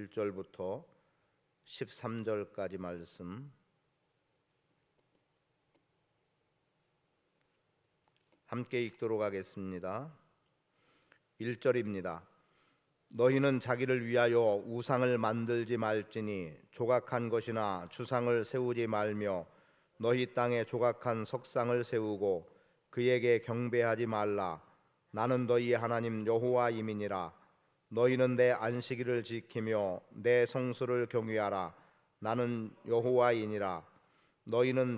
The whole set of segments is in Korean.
1절부터 13절까지 말씀 함께 읽도록 하겠습니다. 1절입니다. 너희는 자기를 위하여 우상을 만들지 말지니 조각한 것이나 주상을 세우지 말며 너희 땅에 조각한 석상을 세우고 그에게 경배하지 말라. 나는 너희의 하나님 여호와임이니라. 너희는 내 안식일을 지키며 내 성수를 경외하라. 나는 여호와이니라. 너희는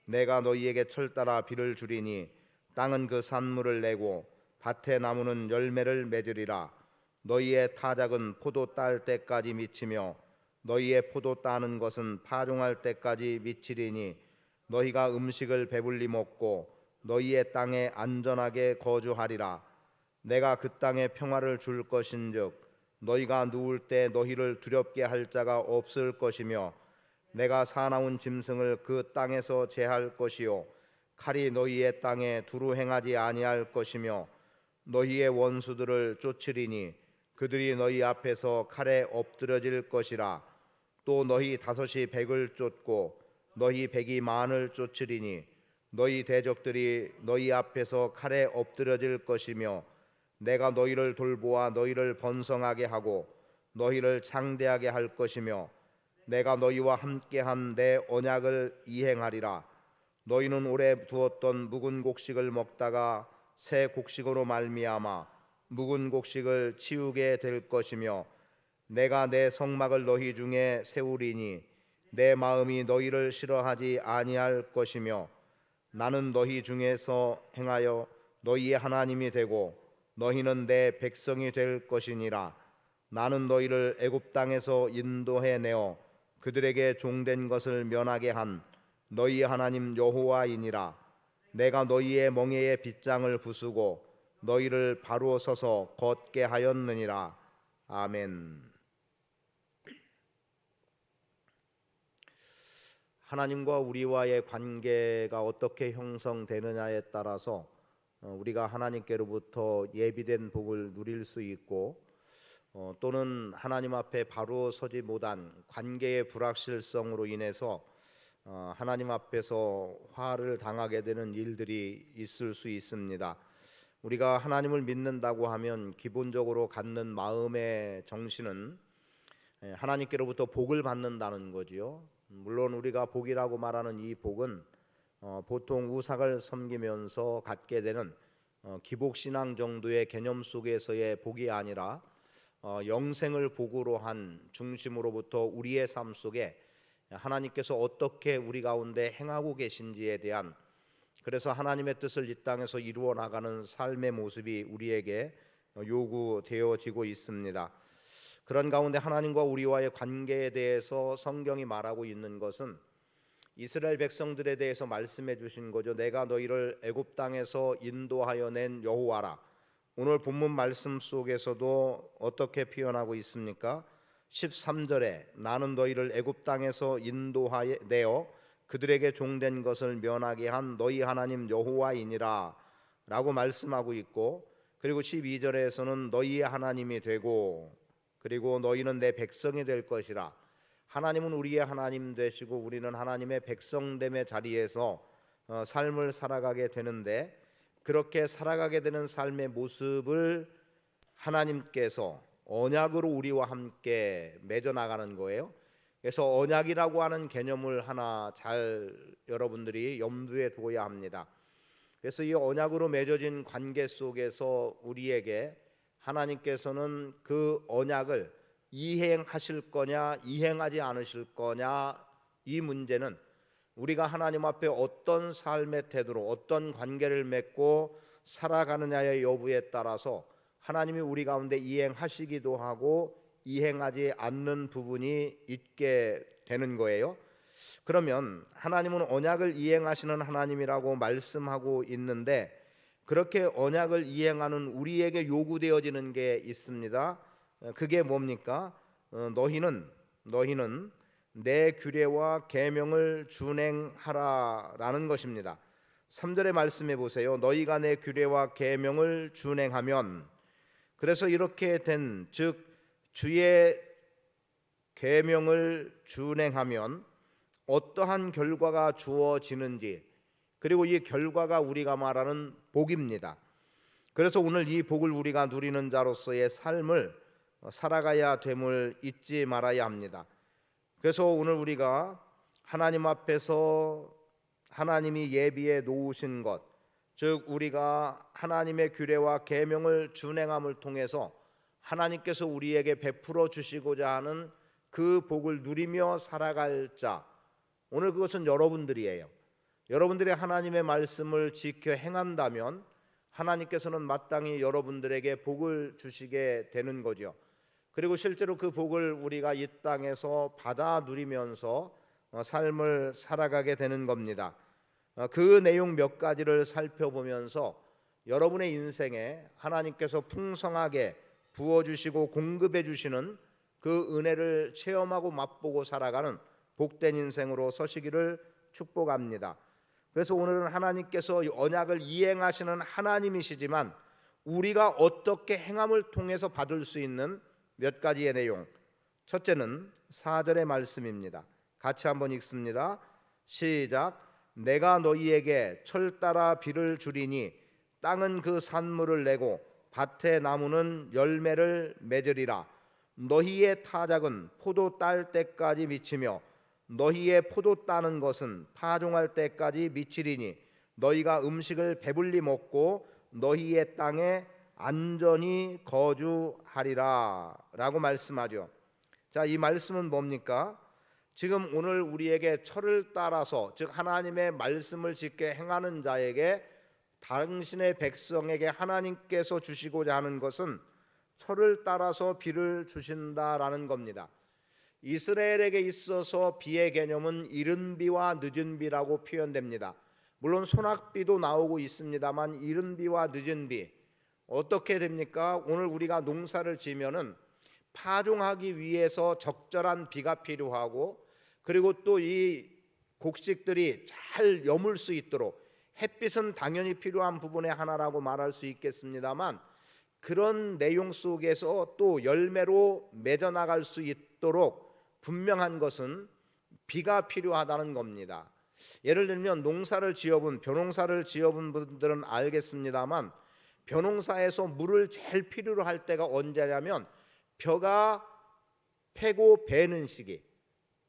내가 너희에게 철따라 비를 주리니 땅은 그 산물을 내고 밭의 나무는 열매를 맺으리라. 너희의 타작은 포도 딸 때까지 미치며 너희의 포도 따는 것은 파종할 때까지 미치리니 너희가 음식을 배불리 먹고 너희의 땅에 안전하게 거주하리라. 내가 그 땅에 평화를 줄 것인즉 너희가 누울 때 너희를 두렵게 할 자가 없을 것이며 내가 사나운 짐승을 그 땅에서 제할 것이요 칼이 너희의 땅에 두루 행하지 아니할 것이며 너희의 원수들을 쫓으리니 그들이 너희 앞에서 칼에 엎드러질 것이라. 또 너희 다섯이 백을 쫓고 너희 백이 만을 쫓으리니 너희 대적들이 너희 앞에서 칼에 엎드러질 것이며 내가 너희를 돌보아 너희를 번성하게 하고 너희를 창대하게 할 것이며 내가 너희와 함께한 내 언약을 이행하리라. 너희는 오래 두었던 묵은 곡식을 먹다가 새 곡식으로 말미암아 묵은 곡식을 치우게 될 것이며 내가 내 성막을 너희 중에 세우리니 내 마음이 너희를 싫어하지 아니할 것이며 나는 너희 중에서 행하여 너희의 하나님이 되고 너희는 내 백성이 될 것이니라. 나는 너희를 애굽 땅에서 인도해 내어 그들에게 종된 것을 면하게 한 너희의 하나님 여호와이니라. 내가 너희의 멍에의 빗장을 부수고 너희를 바로 서서 걷게 하였느니라. 아멘. 하나님과 우리와의 관계가 어떻게 형성되느냐에 따라서 우리가 하나님께로부터 예비된 복을 누릴 수 있고 또는 하나님 앞에 바로 서지 못한 관계의 불확실성으로 인해서 하나님 앞에서 화를 당하게 되는 일들이 있을 수 있습니다. 우리가 하나님을 믿는다고 하면 기본적으로 갖는 마음의 정신은 하나님께로부터 복을 받는다는 거지요. 물론 우리가 복이라고 말하는 이 복은 보통 우상을 섬기면서 갖게 되는 기복신앙 정도의 개념 속에서의 복이 아니라 영생을 복으로 한 중심으로부터 우리의 삶 속에 하나님께서 어떻게 우리 가운데 행하고 계신지에 대한, 그래서 하나님의 뜻을 이 땅에서 이루어 나가는 삶의 모습이 우리에게 요구되어지고 있습니다. 그런 가운데 하나님과 우리와의 관계에 대해서 성경이 말하고 있는 것은 이스라엘 백성들에 대해서 말씀해 주신 거죠. 내가 너희를 애굽 땅에서 인도하여 낸 여호와라. 오늘 본문 말씀 속에서도 어떻게 표현하고 있습니까? 13절에 나는 너희를 애굽 땅에서 인도하여 내어 그들에게 종된 것을 면하게 한 너희 하나님 여호와이니라 라고 말씀하고 있고, 그리고 12절에서는 너희의 하나님이 되고 그리고 너희는 내 백성이 될 것이라. 하나님은 우리의 하나님 되시고 우리는 하나님의 백성됨의 자리에서 삶을 살아가게 되는데, 그렇게 살아가게 되는 삶의 모습을 하나님께서 언약으로 우리와 함께 맺어 나가는 거예요. 그래서 언약이라고 하는 개념을 하나 잘 여러분들이 염두에 두어야 합니다. 그래서 이 언약으로 맺어진 관계 속에서 우리에게 하나님께서는 그 언약을 이행하실 거냐 이행하지 않으실 거냐, 이 문제는 우리가 하나님 앞에 어떤 삶의 태도로 어떤 관계를 맺고 살아가느냐의 여부에 따라서 하나님이 우리 가운데 이행하시기도 하고 이행하지 않는 부분이 있게 되는 거예요. 그러면 하나님은 언약을 이행하시는 하나님이라고 말씀하고 있는데, 그렇게 언약을 이행하는 우리에게 요구되어지는 게 있습니다. 그게 뭡니까? 너희는 내 규례와 계명을 준행하라라는 것입니다. 3절의 말씀해 보세요. 너희가 내 규례와 계명을 준행하면, 그래서 이렇게 된 즉 주의 계명을 준행하면 어떠한 결과가 주어지는지, 그리고 이 결과가 우리가 말하는 복입니다. 그래서 오늘 이 복을 우리가 누리는 자로서의 삶을 살아가야 됨을 잊지 말아야 합니다. 그래서 오늘 우리가 하나님 앞에서 하나님이 예비해 놓으신 것, 즉 우리가 하나님의 규례와 계명을 준행함을 통해서 하나님께서 우리에게 베풀어 주시고자 하는 그 복을 누리며 살아갈 자, 오늘 그것은 여러분들이에요. 여러분들이 하나님의 말씀을 지켜 행한다면 하나님께서는 마땅히 여러분들에게 복을 주시게 되는 거죠. 그리고 실제로 그 복을 우리가 이 땅에서 받아 누리면서 삶을 살아가게 되는 겁니다. 그 내용 몇 가지를 살펴보면서 여러분의 인생에 하나님께서 풍성하게 부어주시고 공급해 주시는 그 은혜를 체험하고 맛보고 살아가는 복된 인생으로 서시기를 축복합니다. 그래서 오늘은 하나님께서 언약을 이행하시는 하나님이시지만 우리가 어떻게 행함을 통해서 받을 수 있는 몇 가지의 내용, 첫째는 4절의 말씀입니다. 같이 한번 읽습니다. 시작. 내가 너희에게 철 따라 비를 주리니 땅은 그 산물을 내고 밭의 나무는 열매를 맺으리라. 너희의 타작은 포도 딸 때까지 미치며 너희의 포도 따는 것은 파종할 때까지 미치리니 너희가 음식을 배불리 먹고 너희의 땅에 안전히 거주하리라 라고 말씀하죠. 자, 이 말씀은 뭡니까? 지금 오늘 우리에게 철을 따라서, 즉 하나님의 말씀을 지켜 행하는 자에게, 당신의 백성에게 하나님께서 주시고자 하는 것은 철을 따라서 비를 주신다라는 겁니다. 이스라엘에게 있어서 비의 개념은 이른 비와 늦은 비라고 표현됩니다. 물론 소낙비도 나오고 있습니다만 이른 비와 늦은 비, 어떻게 됩니까? 오늘 우리가 농사를 지면은 파종하기 위해서 적절한 비가 필요하고, 그리고 또 이 곡식들이 잘 여물 수 있도록 햇빛은 당연히 필요한 부분의 하나라고 말할 수 있겠습니다만, 그런 내용 속에서 또 열매로 맺어나갈 수 있도록 분명한 것은 비가 필요하다는 겁니다. 예를 들면 농사를 지어본, 벼농사를 지어본 분들은 알겠습니다만, 벼농사에서 물을 제일 필요로 할 때가 언제냐면 벼가 패고 베는 시기,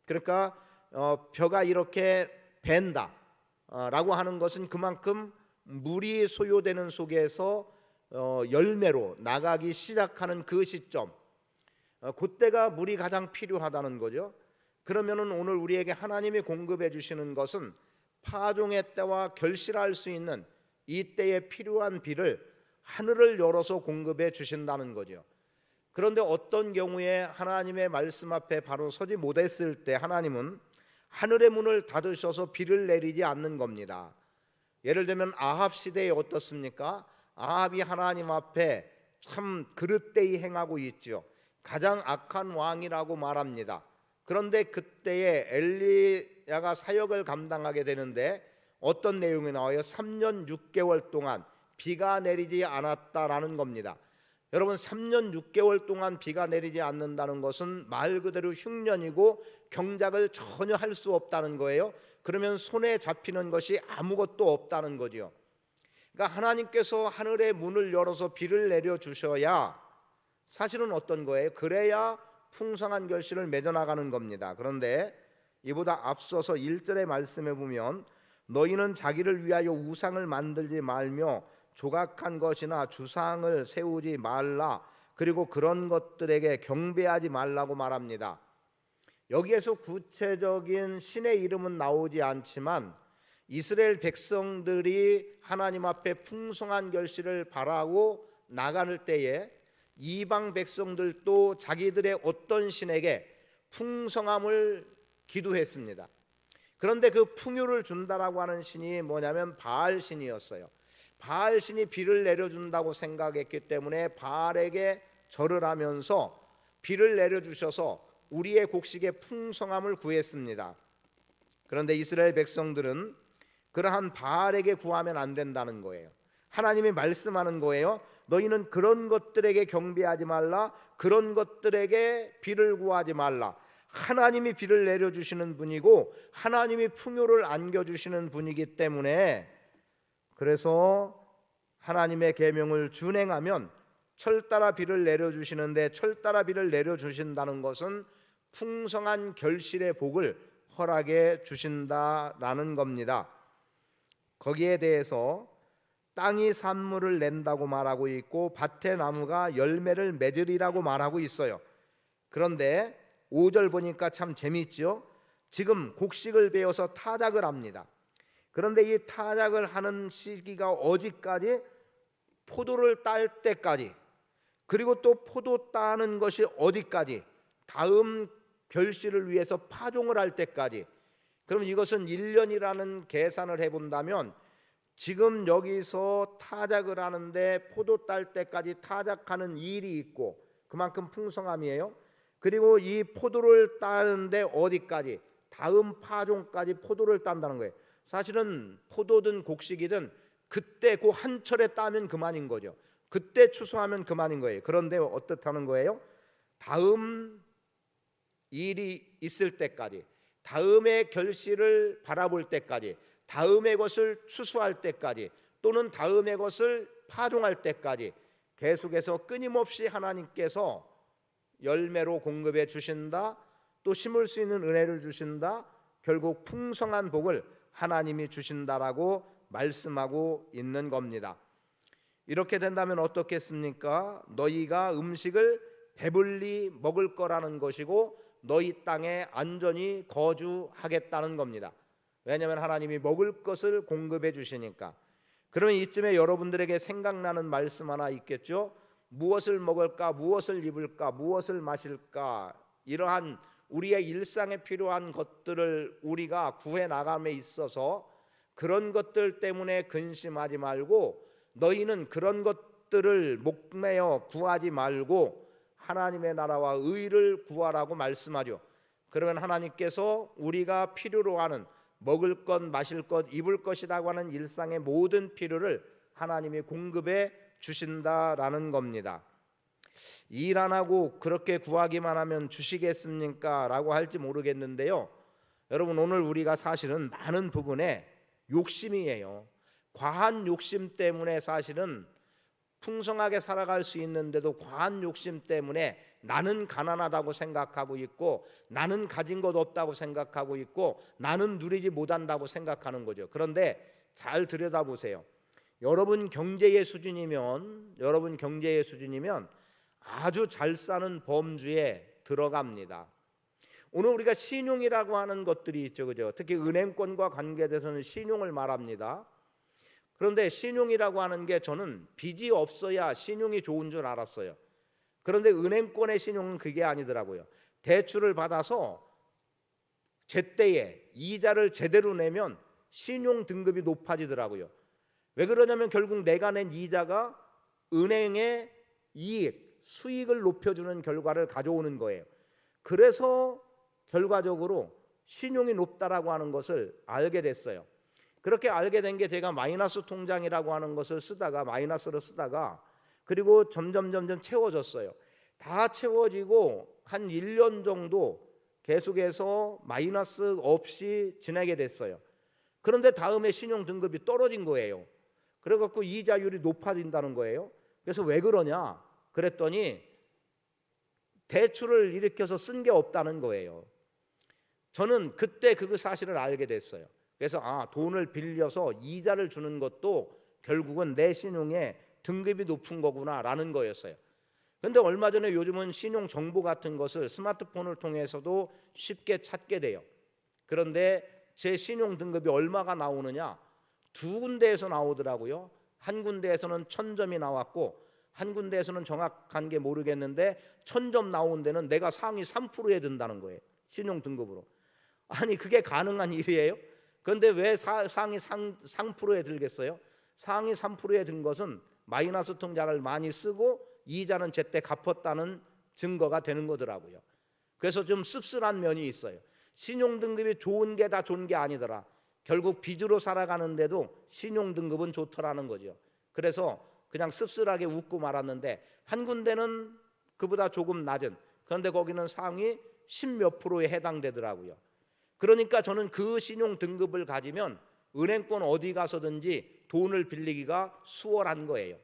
그러니까 벼가 이렇게 벤다 라고 하는 것은 그만큼 물이 소요되는 속에서 열매로 나가기 시작하는 그 시점, 그때가 물이 가장 필요하다는 거죠. 그러면은 오늘 우리에게 하나님이 공급해 주시는 것은 파종의 때와 결실할 수 있는 이 때에 필요한 비를 하늘을 열어서 공급해 주신다는 거죠. 그런데 어떤 경우에 하나님의 말씀 앞에 바로 서지 못했을 때 하나님은 하늘의 문을 닫으셔서 비를 내리지 않는 겁니다. 예를 들면 아합 시대에 어떻습니까? 아합이 하나님 앞에 참 그릇되이 행하고 있죠. 가장 악한 왕이라고 말합니다. 그런데 그때에 엘리야가 사역을 감당하게 되는데 어떤 내용이 나와요? 3년 6개월 동안 비가 내리지 않았다라는 겁니다. 여러분, 3년 6개월 동안 비가 내리지 않는다는 것은 말 그대로 흉년이고 경작을 전혀 할 수 없다는 거예요. 그러면 손에 잡히는 것이 아무것도 없다는 거죠. 그러니까 하나님께서 하늘의 문을 열어서 비를 내려 주셔야 사실은 어떤 거예요? 그래야 풍성한 결실을 맺어나가는 겁니다. 그런데 이보다 앞서서 1절의 말씀에 보면 너희는 자기를 위하여 우상을 만들지 말며 조각한 것이나 주상을 세우지 말라, 그리고 그런 것들에게 경배하지 말라고 말합니다. 여기에서 구체적인 신의 이름은 나오지 않지만 이스라엘 백성들이 하나님 앞에 풍성한 결실을 바라고 나갈 때에 이방 백성들도 자기들의 어떤 신에게 풍성함을 기도했습니다. 그런데 그 풍요를 준다라고 하는 신이 뭐냐면 바알 신이었어요. 바알 신이 비를 내려준다고 생각했기 때문에 바알에게 절을 하면서 비를 내려주셔서 우리의 곡식의 풍성함을 구했습니다. 그런데 이스라엘 백성들은 그러한 바알에게 구하면 안 된다는 거예요. 하나님이 말씀하는 거예요. 너희는 그런 것들에게 경배하지 말라. 그런 것들에게 비를 구하지 말라. 하나님이 비를 내려주시는 분이고 하나님이 풍요를 안겨주시는 분이기 때문에, 그래서 하나님의 계명을 준행하면 철따라 비를 내려주시는데, 철따라 비를 내려주신다는 것은 풍성한 결실의 복을 허락해 주신다라는 겁니다. 거기에 대해서 땅이 산물을 낸다고 말하고 있고 밭의 나무가 열매를 맺으리라고 말하고 있어요. 그런데 5절 보니까 참 재미있죠. 지금 곡식을 베어서 타작을 합니다. 그런데 이 타작을 하는 시기가 어디까지? 포도를 딸 때까지. 그리고 또 포도 따는 것이 어디까지? 다음 결실을 위해서 파종을 할 때까지. 그럼 이것은 1년이라는 계산을 해본다면 지금 여기서 타작을 하는데 포도 딸 때까지 타작하는 일이 있고 그만큼 풍성함이에요. 그리고 이 포도를 따는데 어디까지? 다음 파종까지 포도를 딴다는 거예요. 사실은 포도든 곡식이든 그때 그 한철에 따면 그만인 거죠. 그때 추수하면 그만인 거예요. 그런데 어떻다는 거예요? 다음 일이 있을 때까지, 다음의 결실을 바라볼 때까지, 다음의 것을 추수할 때까지, 또는 다음의 것을 파종할 때까지 계속해서 끊임없이 하나님께서 열매로 공급해 주신다. 또 심을 수 있는 은혜를 주신다. 결국 풍성한 복을 하나님이 주신다라고 말씀하고 있는 겁니다. 이렇게 된다면 어떻겠습니까? 너희가 음식을 배불리 먹을 거라는 것이고 너희 땅에 안전히 거주하겠다는 겁니다. 왜냐하면 하나님이 먹을 것을 공급해 주시니까. 그러면 이쯤에 여러분들에게 생각나는 말씀 하나 있겠죠? 무엇을 먹을까, 무엇을 입을까, 무엇을 마실까, 이러한 우리의 일상에 필요한 것들을 우리가 구해 나감에 있어서 그런 것들 때문에 근심하지 말고 너희는 그런 것들을 목매어 구하지 말고 하나님의 나라와 의를 구하라고 말씀하죠. 그러면 하나님께서 우리가 필요로 하는 먹을 것, 마실 것, 입을 것이라고 하는 일상의 모든 필요를 하나님이 공급해 주신다라는 겁니다. 일 안 하고 그렇게 구하기만 하면 주시겠습니까? 라고 할지 모르겠는데요. 여러분, 오늘 우리가 사실은 많은 부분에 욕심이에요. 과한 욕심 때문에 사실은 풍성하게 살아갈 수 있는데도 과한 욕심 때문에 나는 가난하다고 생각하고 있고 나는 가진 것 없다고 생각하고 있고 나는 누리지 못한다고 생각하는 거죠. 그런데 잘 들여다보세요. 여러분 경제의 수준이면 아주 잘 사는 범주에 들어갑니다. 오늘 우리가 신용이라고 하는 것들이 있죠, 그죠? 특히 은행권과 관계돼서는 신용을 말합니다. 그런데 신용이라고 하는 게 저는 빚이 없어야 신용이 좋은 줄 알았어요. 그런데 은행권의 신용은 그게 아니더라고요. 대출을 받아서 제때에 이자를 제대로 내면 신용 등급이 높아지더라고요. 왜 그러냐면 결국 내가 낸 이자가 은행의 이익, 수익을 높여주는 결과를 가져오는 거예요. 그래서 결과적으로 신용이 높다라고 하는 것을 알게 됐어요. 그렇게 알게 된 게 제가 마이너스 통장이라고 하는 것을 쓰다가 마이너스로 쓰다가 그리고 점점 채워졌어요. 다 채워지고 한 1년 정도 계속해서 마이너스 없이 지내게 됐어요. 그런데 다음에 신용 등급이 떨어진 거예요. 그래갖고 이자율이 높아진다는 거예요. 그래서 왜 그러냐 그랬더니 대출을 일으켜서 쓴 게 없다는 거예요. 저는 그때 그 사실을 알게 됐어요. 그래서 돈을 빌려서 이자를 주는 것도 결국은 내 신용의 등급이 높은 거구나라는 거였어요. 그런데 얼마 전에 요즘은 신용 정보 같은 것을 스마트폰을 통해서도 쉽게 찾게 돼요. 그런데 제 신용 등급이 얼마가 나오느냐? 두 군데에서 나오더라고요. 한 군데에서는 1000점이 나왔고 한 군데에서는 정확한 게 모르겠는데 1000점 나온 데는 내가 상위 3%에 든다는 거예요. 신용 등급으로. 아니 그게 가능한 일이에요? 그런데 왜 상위 3%에 들겠어요? 상위 3%에 든 것은 마이너스 통장을 많이 쓰고 이자는 제때 갚았다는 증거가 되는 거더라고요. 그래서 좀 씁쓸한 면이 있어요. 신용 등급이 좋은 게 다 좋은 게 아니더라. 결국 빚으로 살아가는데도 신용 등급은 좋더라는 거죠. 그래서 그냥 씁쓸하게 웃고 말았는데, 한 군데는 그보다 조금 낮은, 그런데 거기는 상위 10몇 프로에 해당되더라고요. 그러니까 저는 그 신용 등급을 가지면 은행권 어디 가서든지 돈을 빌리기가 수월한 거예요.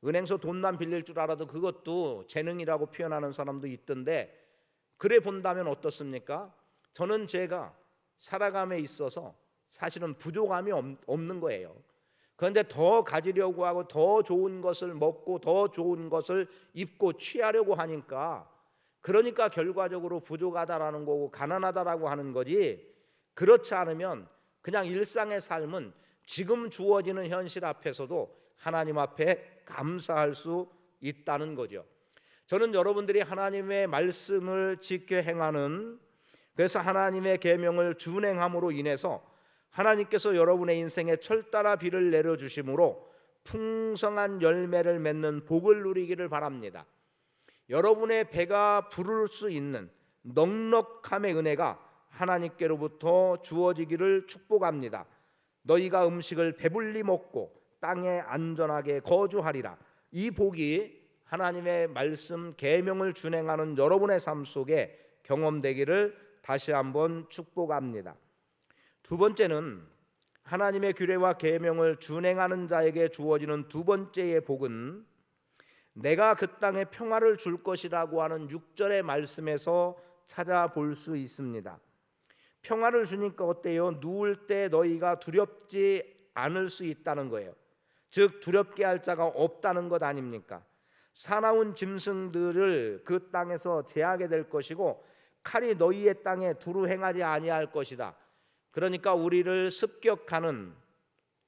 은행서 돈만 빌릴 줄 알아도 그것도 재능이라고 표현하는 사람도 있던데, 그래 본다면 어떻습니까? 저는 제가 살아감에 있어서 사실은 부족함이 없는 거예요. 그런데 더 가지려고 하고 더 좋은 것을 먹고 더 좋은 것을 입고 취하려고 하니까, 그러니까 결과적으로 부족하다라는 거고 가난하다라고 하는 거지, 그렇지 않으면 그냥 일상의 삶은 지금 주어지는 현실 앞에서도 하나님 앞에 감사할 수 있다는 거죠. 저는 여러분들이 하나님의 말씀을 지켜 행하는, 그래서 하나님의 계명을 준행함으로 인해서 하나님께서 여러분의 인생에 철따라 비를 내려주심으로 풍성한 열매를 맺는 복을 누리기를 바랍니다. 여러분의 배가 부를 수 있는 넉넉함의 은혜가 하나님께로부터 주어지기를 축복합니다. 너희가 음식을 배불리 먹고 땅에 안전하게 거주하리라. 이 복이 하나님의 말씀 계명을 준행하는 여러분의 삶 속에 경험되기를 다시 한번 축복합니다. 두 번째는 하나님의 규례와 계명을 준행하는 자에게 주어지는 두 번째의 복은 내가 그 땅에 평화를 줄 것이라고 하는 6절의 말씀에서 찾아볼 수 있습니다. 평화를 주니까 어때요? 누울 때 너희가 두렵지 않을 수 있다는 거예요. 즉 두렵게 할 자가 없다는 것 아닙니까? 사나운 짐승들을 그 땅에서 제하게 될 것이고 칼이 너희의 땅에 두루 행하지 아니할 것이다. 그러니까 우리를 습격하는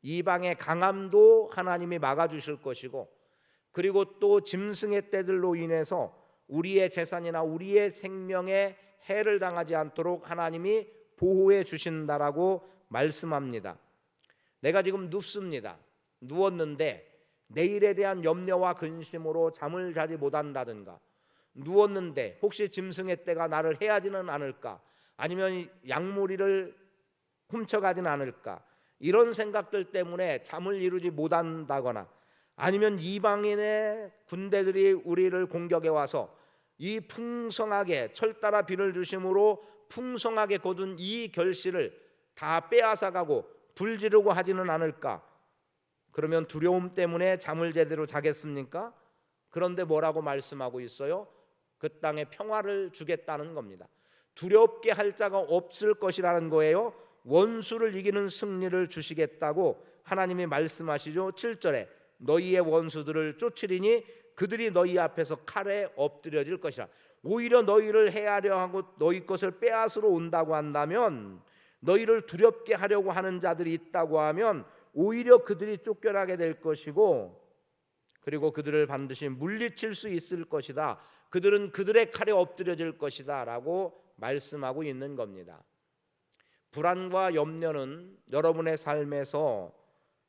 이방의 강함도 하나님이 막아주실 것이고, 그리고 또 짐승의 떼들로 인해서 우리의 재산이나 우리의 생명에 해를 당하지 않도록 하나님이 보호해 주신다라고 말씀합니다. 내가 지금 눕습니다. 누웠는데 내일에 대한 염려와 근심으로 잠을 자지 못한다든가, 누웠는데 혹시 짐승의 떼가 나를 해하지는 않을까, 아니면 약물이를 훔쳐가진 않을까, 이런 생각들 때문에 잠을 이루지 못한다거나, 아니면 이방인의 군대들이 우리를 공격해 와서 이 풍성하게 철따라 비를 주심으로 풍성하게 거둔 이 결실을 다 빼앗아가고 불지르고 하지는 않을까. 그러면 두려움 때문에 잠을 제대로 자겠습니까? 그런데 뭐라고 말씀하고 있어요? 그 땅에 평화를 주겠다는 겁니다. 두렵게 할 자가 없을 것이라는 거예요. 원수를 이기는 승리를 주시겠다고 하나님이 말씀하시죠. 7절에 너희의 원수들을 쫓으리니 그들이 너희 앞에서 칼에 엎드려질 것이라. 오히려 너희를 해하려 하고 너희 것을 빼앗으러 온다고 한다면, 너희를 두렵게 하려고 하는 자들이 있다고 하면 오히려 그들이 쫓겨나게 될 것이고, 그리고 그들을 반드시 물리칠 수 있을 것이다. 그들은 그들의 칼에 엎드려질 것이다 라고 말씀하고 있는 겁니다. 불안과 염려는 여러분의 삶에서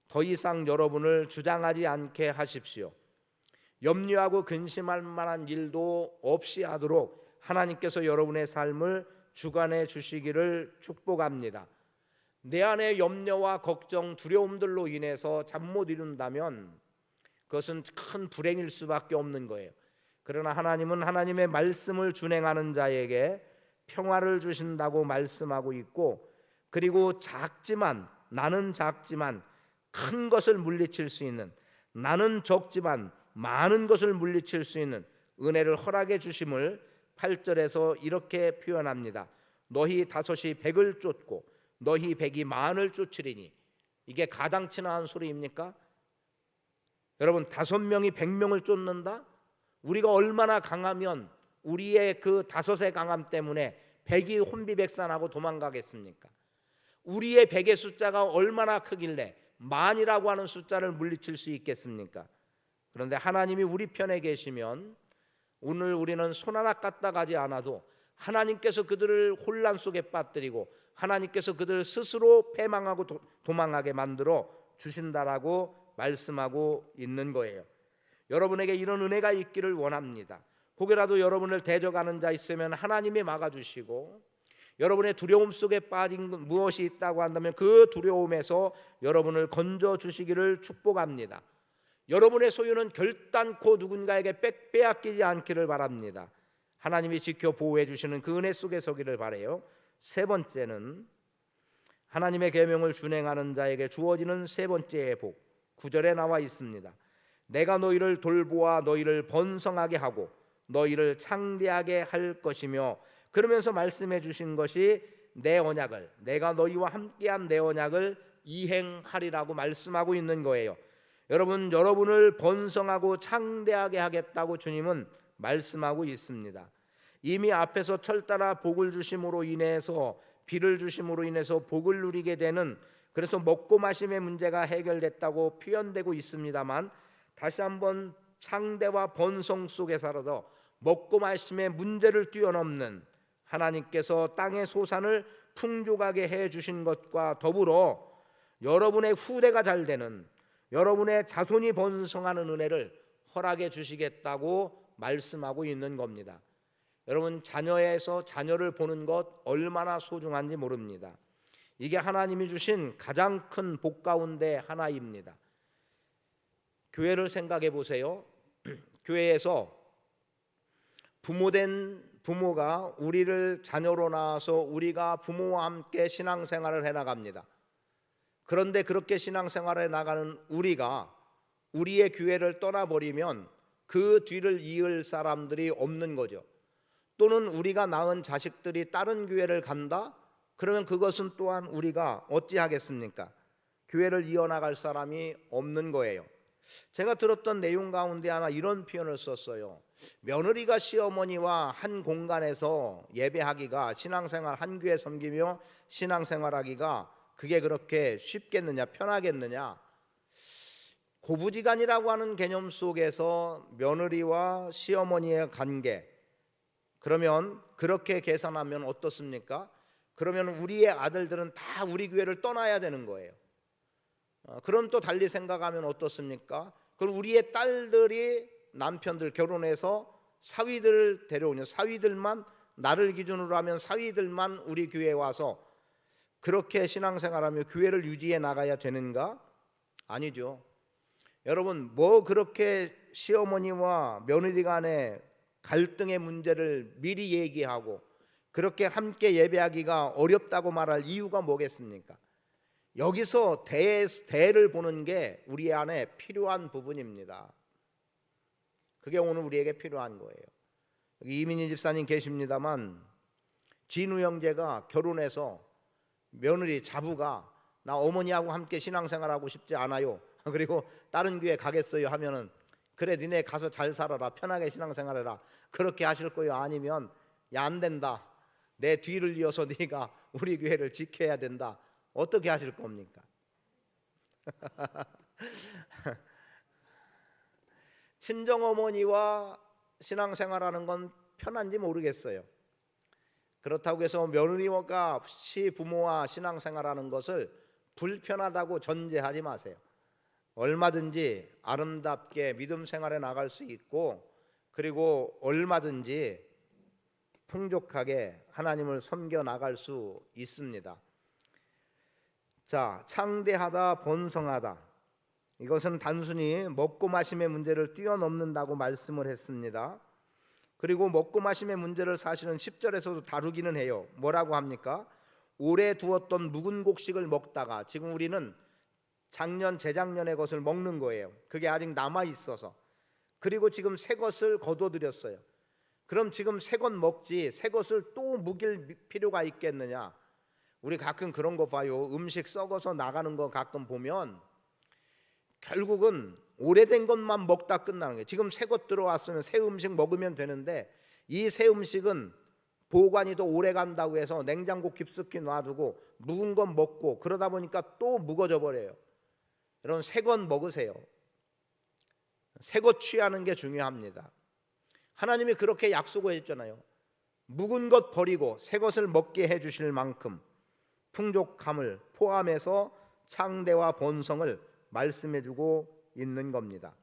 더 이상 여러분을 주장하지 않게 하십시오. 염려하고 근심할 만한 일도 없이 하도록 하나님께서 여러분의 삶을 주관해 주시기를 축복합니다. 내 안에 염려와 걱정, 두려움들로 인해서 잠 못 이룬다면 그것은 큰 불행일 수밖에 없는 거예요. 그러나 하나님은 하나님의 말씀을 준행하는 자에게 평화를 주신다고 말씀하고 있고, 그리고 나는 작지만 큰 것을 물리칠 수 있는, 나는 적지만 많은 것을 물리칠 수 있는 은혜를 허락해 주심을 8절에서 이렇게 표현합니다. 너희 다섯이 백을 쫓고 너희 백이 만을 쫓으리니. 이게 가당치나 한 소리입니까? 여러분, 5명이 100명을 쫓는다? 우리가 얼마나 강하면 우리의 그 5의 강함 때문에 백이 혼비백산하고 도망가겠습니까? 우리의 백의 숫자가 얼마나 크길래 만이라고 하는 숫자를 물리칠 수 있겠습니까? 그런데 하나님이 우리 편에 계시면 오늘 우리는 손 하나 까딱 하지 않아도 하나님께서 그들을 혼란 속에 빠뜨리고 하나님께서 그들을 스스로 패망하고 도망하게 만들어 주신다라고 말씀하고 있는 거예요. 여러분에게 이런 은혜가 있기를 원합니다. 혹여라도 여러분을 대적하는 자 있으면 하나님이 막아주시고, 여러분의 두려움 속에 빠진 무엇이 있다고 한다면 그 두려움에서 여러분을 건져주시기를 축복합니다. 여러분의 소유는 결단코 누군가에게 빼앗기지 않기를 바랍니다. 하나님이 지켜 보호해 주시는 그 은혜 속에 서기를 바라요. 세 번째는 하나님의 계명을 준행하는 자에게 주어지는 세 번째의 복, 9절에 나와 있습니다. 내가 너희를 돌보아 너희를 번성하게 하고 너희를 창대하게 할 것이며, 그러면서 말씀해 주신 것이 내 언약을, 내가 너희와 함께한 내 언약을 이행하리라고 말씀하고 있는 거예요. 여러분을 번성하고 창대하게 하겠다고 주님은 말씀하고 있습니다. 이미 앞에서 철따라 복을 주심으로 인해서, 비를 주심으로 인해서 복을 누리게 되는, 그래서 먹고 마심의 문제가 해결됐다고 표현되고 있습니다만, 다시 한번 창대와 번성 속에 살아서 먹고 마심의 문제를 뛰어넘는 하나님께서 땅의 소산을 풍족하게 해 주신 것과 더불어 여러분의 후대가 잘 되는, 여러분의 자손이 번성하는 은혜를 허락해 주시겠다고 말씀하고 있는 겁니다. 여러분, 자녀에서 자녀를 보는 것 얼마나 소중한지 모릅니다. 이게 하나님이 주신 가장 큰 복 가운데 하나입니다. 교회를 생각해 보세요. 교회에서 부모된 부모가 우리를 자녀로 낳아서 우리가 부모와 함께 신앙생활을 해나갑니다. 그런데 그렇게 신앙생활에 나가는 우리가 우리의 교회를 떠나버리면 그 뒤를 이을 사람들이 없는 거죠. 또는 우리가 낳은 자식들이 다른 교회를 간다? 그러면 그것은 또한 우리가 어찌하겠습니까? 교회를 이어나갈 사람이 없는 거예요. 제가 들었던 내용 가운데 하나 이런 표현을 썼어요. 며느리가 시어머니와 한 공간에서 예배하기가, 신앙생활 한 교회 섬기며 신앙생활하기가 그게 그렇게 쉽겠느냐, 편하겠느냐? 고부지간이라고 하는 개념 속에서 며느리와 시어머니의 관계, 그러면 그렇게 계산하면 어떻습니까? 그러면 우리의 아들들은 다 우리 교회를 떠나야 되는 거예요. 그럼 또 달리 생각하면 어떻습니까? 그럼 우리의 딸들이 남편들 결혼해서 사위들을 데려오냐, 사위들만, 나를 기준으로 하면 사위들만 우리 교회에 와서 그렇게 신앙생활하며 교회를 유지해 나가야 되는가? 아니죠. 여러분, 뭐 그렇게 시어머니와 며느리 간의 갈등의 문제를 미리 얘기하고 그렇게 함께 예배하기가 어렵다고 말할 이유가 뭐겠습니까? 여기서 대를 보는 게 우리 안에 필요한 부분입니다. 그게 오늘 우리에게 필요한 거예요. 여기 이민희 집사님 계십니다만, 진우 형제가 결혼해서 며느리 자부가 나 어머니하고 함께 신앙생활하고 싶지 않아요. 그리고 다른 교회 가겠어요 하면은, 그래 니네 가서 잘 살아라, 편하게 신앙생활해라, 그렇게 하실 거예요? 아니면 야, 안 된다, 내 뒤를 이어서 네가 우리 교회를 지켜야 된다, 어떻게 하실 겁니까? 친정어머니와 신앙생활하는 건 편한지 모르겠어요. 그렇다고 해서 며느리가 시부모와 신앙생활하는 것을 불편하다고 전제하지 마세요. 얼마든지 아름답게 믿음 생활에 나갈 수 있고, 그리고 얼마든지 풍족하게 하나님을 섬겨 나갈 수 있습니다. 자, 창대하다, 번성하다, 이것은 단순히 먹고 마심의 문제를 뛰어넘는다고 말씀을 했습니다. 그리고 먹고 마심의 문제를 사실은 10절에서도 다루기는 해요. 뭐라고 합니까? 오래 두었던 묵은 곡식을 먹다가 지금 우리는 작년, 재작년의 것을 먹는 거예요. 그게 아직 남아 있어서. 그리고 지금 새 것을 거둬들였어요. 그럼 지금 새 것 먹지 새 것을 또 묵일 필요가 있겠느냐? 우리 가끔 그런 거 봐요. 음식 썩어서 나가는 거 가끔 보면 결국은 오래된 것만 먹다 끝나는 거예요. 지금 새 것 들어왔으면 새 음식 먹으면 되는데, 이 새 음식은 보관이 더 오래 간다고 해서 냉장고 깊숙이 놔두고 묵은 것 먹고, 그러다 보니까 또 묵어져 버려요. 여러분, 새 것 먹으세요. 새 것 취하는 게 중요합니다. 하나님이 그렇게 약속을 했잖아요. 묵은 것 버리고 새 것을 먹게 해주실 만큼 풍족함을 포함해서 창대와 번성을 말씀해주고 있는 겁니다.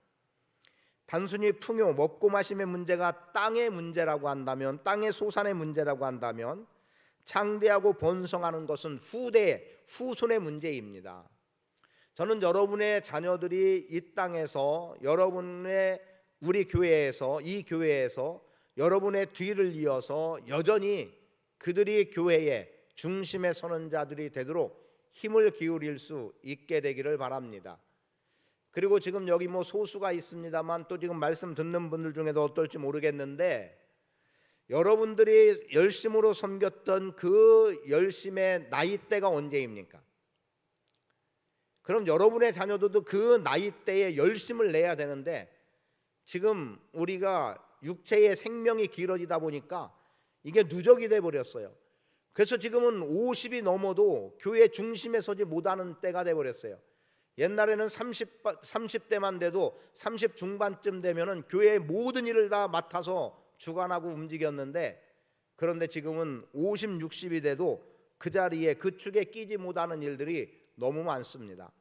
단순히 풍요, 먹고 마심의 문제가 땅의 문제라고 한다면, 땅의 소산의 문제라고 한다면, 창대하고 번성하는 것은 후손의 문제입니다. 저는 여러분의 자녀들이 이 땅에서 여러분의 우리 교회에서 이 교회에서 여러분의 뒤를 이어서 여전히 그들이 교회의 중심에 서는 자들이 되도록 힘을 기울일 수 있게 되기를 바랍니다. 그리고 지금 여기 뭐 소수가 있습니다만 또 지금 말씀 듣는 분들 중에도 어떨지 모르겠는데 여러분들이 열심으로 섬겼던 그 열심의 나이대가 언제입니까? 그럼 여러분의 자녀들도 그 나이대에 열심을 내야 되는데 지금 우리가 육체의 생명이 길어지다 보니까 이게 누적이 돼 버렸어요. 그래서 지금은 50이 넘어도 교회 중심에 서지 못하는 때가 돼 버렸어요. 옛날에는 30대만 돼도 30 중반쯤 되면은 교회의 모든 일을 다 맡아서 주관하고 움직였는데 그런데 지금은 50, 60이 돼도 그 자리에 그 축에 끼지 못하는 일들이 너무 많습니다.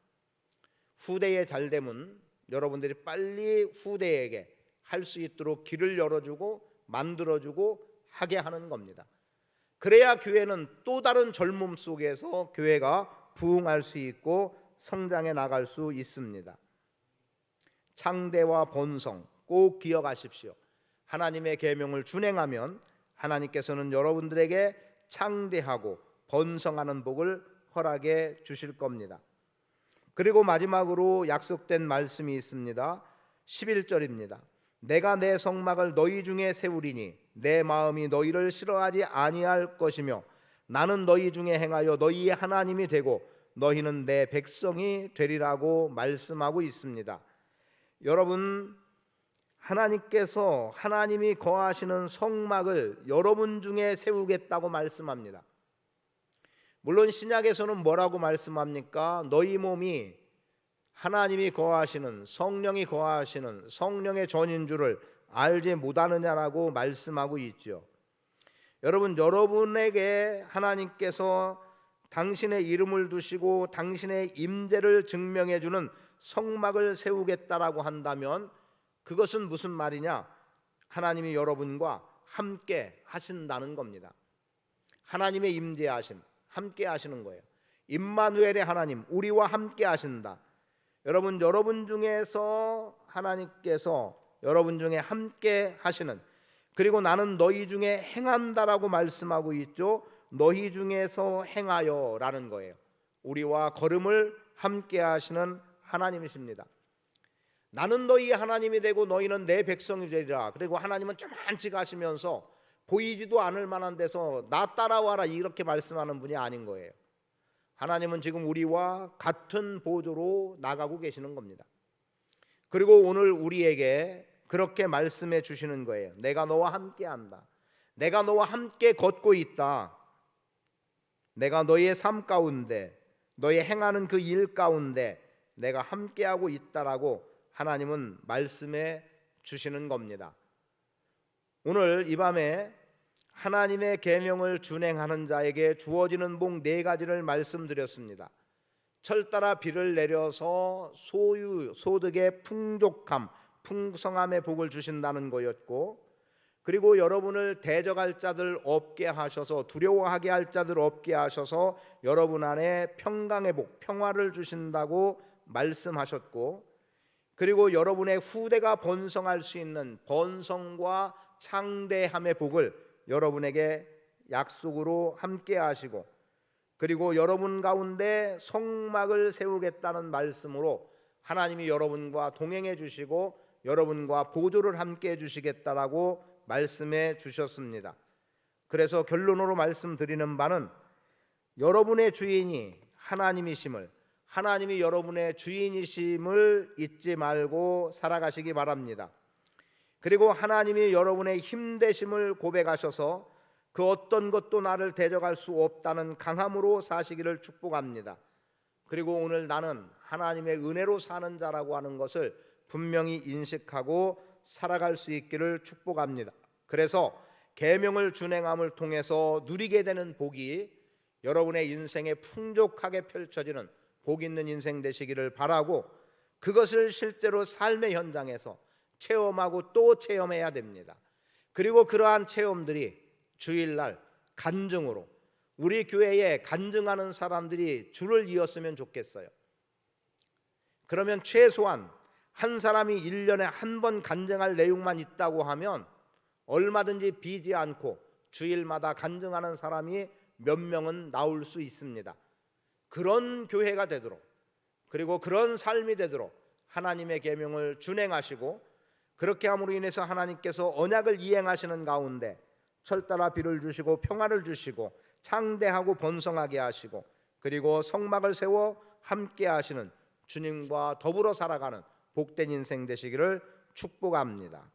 후대의 잘됨은 여러분들이 빨리 후대에게 할 수 있도록 길을 열어주고 만들어주고 하게 하는 겁니다. 그래야 교회는 또 다른 젊음 속에서 교회가 부흥할 수 있고 성장해 나갈 수 있습니다. 창대와 번성 꼭 기억하십시오. 하나님의 계명을 준행하면 하나님께서는 여러분들에게 창대하고 번성하는 복을 허락해 주실 겁니다. 그리고 마지막으로 약속된 말씀이 있습니다. 11절입니다. 내가 내 성막을 너희 중에 세우리니 내 마음이 너희를 싫어하지 아니할 것이며 나는 너희 중에 행하여 너희의 하나님이 되고 너희는 내 백성이 되리라고 말씀하고 있습니다. 여러분, 하나님께서 하나님이 거하시는 성막을 여러분 중에 세우겠다고 말씀합니다. 물론 신약에서는 뭐라고 말씀합니까? 너희 몸이 하나님이 거하시는 성령이 거하시는 성령의 전인 줄을 알지 못하느냐라고 말씀하고 있죠. 여러분, 여러분에게 하나님께서 당신의 이름을 두시고 당신의 임재를 증명해 주는 성막을 세우겠다라고 한다면 그것은 무슨 말이냐? 하나님이 여러분과 함께 하신다는 겁니다. 하나님의 임재하심, 함께 하시는 거예요. 임마누엘의 하나님, 우리와 함께 하신다. 여러분, 여러분 중에서 하나님께서 여러분 중에 함께 하시는, 그리고 나는 너희 중에 행한다라고 말씀하고 있죠. 너희 중에서 행하여라는 거예요. 우리와 걸음을 함께 하시는 하나님이십니다. 나는 너희 하나님이 되고 너희는 내 백성이 되리라. 그리고 하나님은 저만치 가시면서 보이지도 않을 만한 데서 나 따라와라 이렇게 말씀하는 분이 아닌 거예요. 하나님은 지금 우리와 같은 보도로 나가고 계시는 겁니다. 그리고 오늘 우리에게 그렇게 말씀해 주시는 거예요. 내가 너와 함께 한다. 내가 너와 함께 걷고 있다. 내가 너의 삶 가운데, 너의 행하는 그 일 가운데 내가 함께하고 있다라고 하나님은 말씀해 주시는 겁니다. 오늘 이 밤에 하나님의 계명을 준행하는 자에게 주어지는 복 4가지를 말씀드렸습니다. 철따라 비를 내려서 소득의 풍족함, 풍성함의 복을 주신다는 거였고, 그리고 여러분을 대적할 자들 없게 하셔서, 두려워하게 할 자들 없게 하셔서 여러분 안에 평강의 복, 평화를 주신다고 말씀하셨고, 그리고 여러분의 후대가 번성할 수 있는 번성과 창대함의 복을 여러분에게 약속으로 함께 하시고, 그리고 여러분 가운데 성막을 세우겠다는 말씀으로 하나님이 여러분과 동행해 주시고 여러분과 보조를 함께 해 주시겠다라고 말씀해 주셨습니다. 그래서 결론으로 말씀드리는 바는 여러분의 주인이 하나님이심을, 하나님이 여러분의 주인이심을 잊지 말고 살아가시기 바랍니다. 그리고 하나님이 여러분의 힘 되심을 고백하셔서 그 어떤 것도 나를 대적할 수 없다는 강함으로 사시기를 축복합니다. 그리고 오늘 나는 하나님의 은혜로 사는 자라고 하는 것을 분명히 인식하고 살아갈 수 있기를 축복합니다. 그래서 계명을 준행함을 통해서 누리게 되는 복이 여러분의 인생에 풍족하게 펼쳐지는 복 있는 인생 되시기를 바라고, 그것을 실제로 삶의 현장에서 체험하고 또 체험해야 됩니다. 그리고 그러한 체험들이 주일날 간증으로 우리 교회에 간증하는 사람들이 줄을 이었으면 좋겠어요. 그러면 최소한 한 사람이 1년에 한 번 간증할 내용만 있다고 하면 얼마든지 비지 않고 주일마다 간증하는 사람이 몇 명은 나올 수 있습니다. 그런 교회가 되도록, 그리고 그런 삶이 되도록 하나님의 계명을 준행하시고, 그렇게 함으로 인해서 하나님께서 언약을 이행하시는 가운데 철따라 비를 주시고 평화를 주시고 창대하고 번성하게 하시고, 그리고 성막을 세워 함께 하시는 주님과 더불어 살아가는 복된 인생 되시기를 축복합니다.